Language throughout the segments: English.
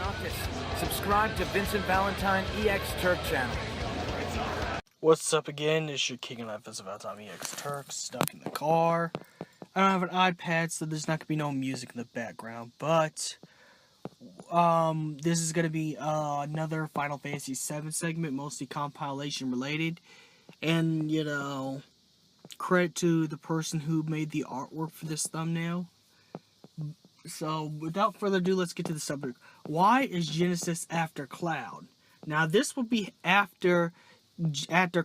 Raucous. Subscribe to Vincent Valentine EX Turk channel. What's up again? It's your King and Life Vincent Valentine EX Turk, stuck in the car. I don't have an iPad, so there's not going to be no music in the background, but this is going to be another Final Fantasy VII segment, mostly compilation related. And, you know, credit to the person who made the artwork for this thumbnail. So, without further ado, let's get to the subject. Why is Genesis after Cloud? Now, this will be after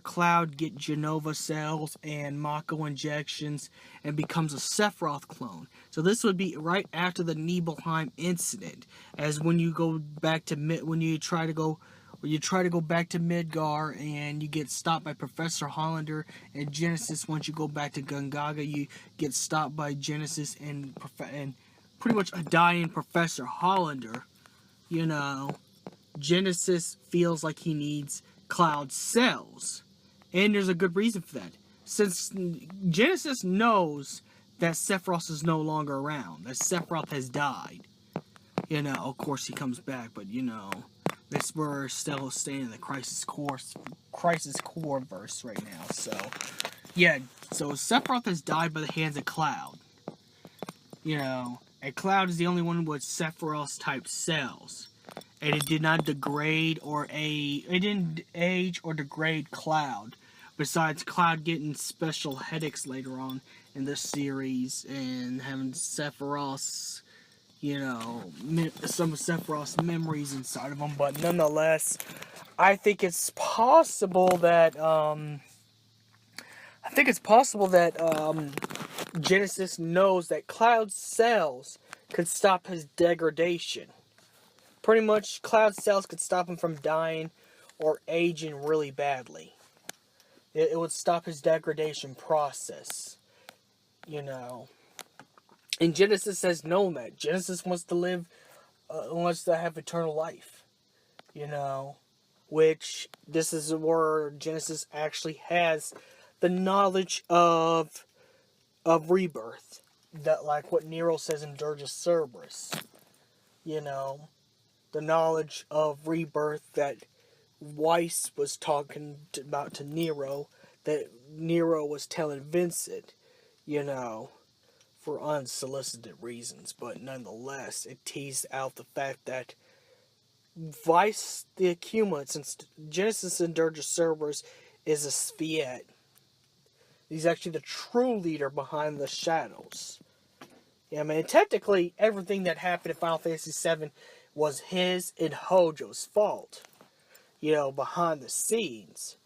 Cloud get Genova cells and Mako injections and becomes a Sephiroth clone. So this would be right after the Nibelheim incident, as when you go back to when you try to go back to Midgar and you get stopped by Professor Hollander and Genesis. Once you go back to Gungaga, you get stopped by Genesis and pretty much a dying Professor Hollander. You know, Genesis feels like he needs Cloud cells, and there's a good reason for that. Since Genesis knows that Sephiroth is no longer around, that Sephiroth has died. You know, of course he comes back, but you know, we're still staying in the Crisis Core verse right now. So, yeah, so Sephiroth has died by the hands of Cloud. You know, and Cloud is the only one with Sephiroth's type cells. And it did not degrade it didn't age or degrade Cloud. Besides Cloud getting special headaches later on in the series and having Sephiroth's, you know, some of Sephiroth's memories inside of him. But nonetheless, I think it's possible that Genesis knows that Cloud's cells could stop his degradation. Pretty much, Cloud cells could stop him from dying or aging really badly. It would stop his degradation process, you know. And Genesis has known that. Genesis wants to live, wants to have eternal life, you know. Which, this is where Genesis actually has the knowledge of rebirth. That, like what Nero says in Dirge Cerberus, you know. The knowledge of rebirth that Weiss was talking about to Nero, that Nero was telling Vincent, you know, for unsolicited reasons. But nonetheless, it teased out the fact that Weiss, the accumulates, since Genesis in Dirge Cerberus is a Sviet. He's actually the true leader behind the shadows. Yeah, I mean, technically, everything that happened in Final Fantasy VII was his and Hojo's fault. You know, behind the scenes.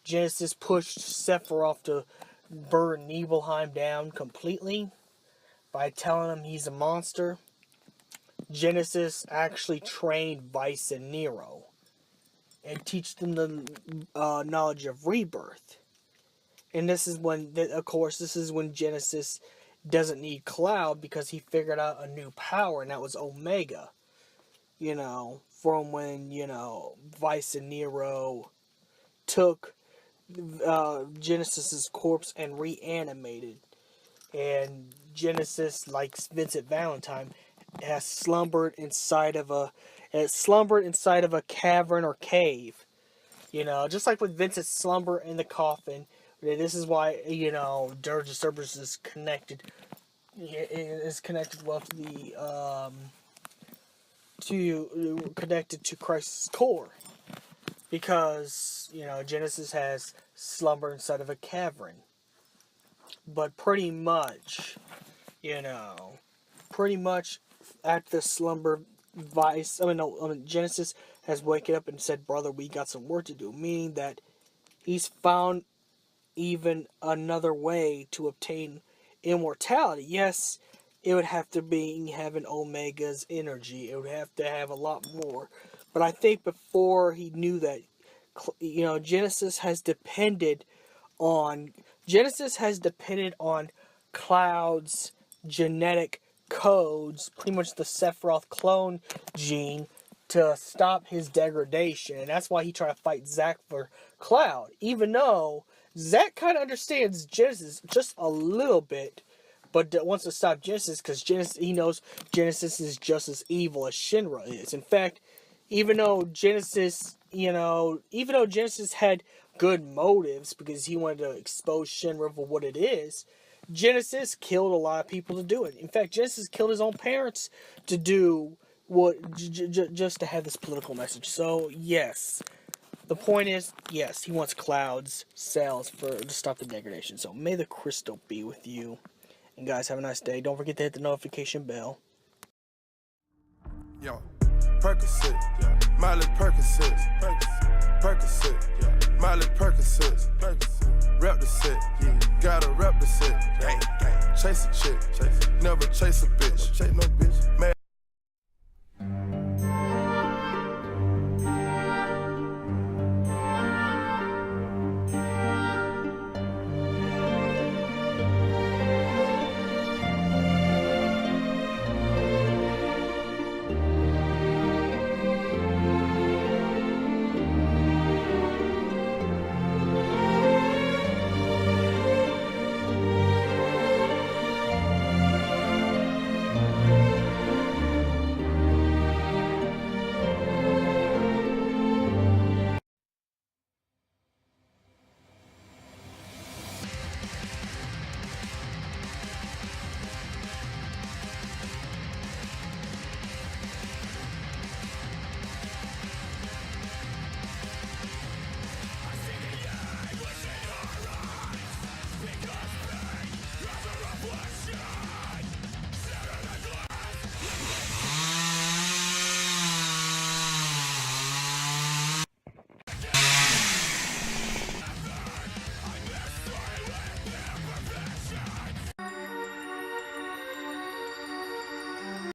Genesis pushed Sephiroth to burn Nibelheim down completely by telling him he's a monster. Genesis actually trained Weiss and Nero and teach them the knowledge of rebirth. And this is when, of course, Genesis doesn't need Cloud because he figured out a new power, and that was Omega. You know, from when, you know, Weiss and Nero took Genesis's corpse and reanimated. And Genesis, like Vincent Valentine, has slumbered inside of a cavern or cave. You know, just like with Vincent's slumber in the coffin. This is why, you know, Dirge of Cerberus is connected well to the connected to Crisis Core, because, you know, Genesis has slumber inside of a cavern. But pretty much, you know, at the slumber, Genesis has waken up and said, "Brother, we got some work to do," meaning that he's found even another way to obtain immortality. Yes, it would have to be having Omega's energy. It would have to have a lot more. But I think before he knew that, you know, Genesis has depended on Cloud's genetic codes, pretty much the Sephiroth clone gene, to stop his degradation. And that's why he tried to fight Zack for Cloud. Even though Zack kind of understands Genesis just a little bit, but wants to stop Genesis because he knows Genesis is just as evil as Shinra is. In fact, even though Genesis had good motives because he wanted to expose Shinra for what it is, Genesis killed a lot of people to do it. In fact, Genesis killed his own parents to do what, just to have this political message. So yes, the point is, yes, he wants Cloud's cells to stop the degradation. So may the crystal be with you. And guys, have a nice day. Don't forget to hit the notification bell. Yo, Percocet, yeah. Miley Percocet, Percocet, Miley Percocet, rep the set, yeah. Gotta rep the set, gang, gang. Chase a chick, never chase a bitch, chase no bitch, man.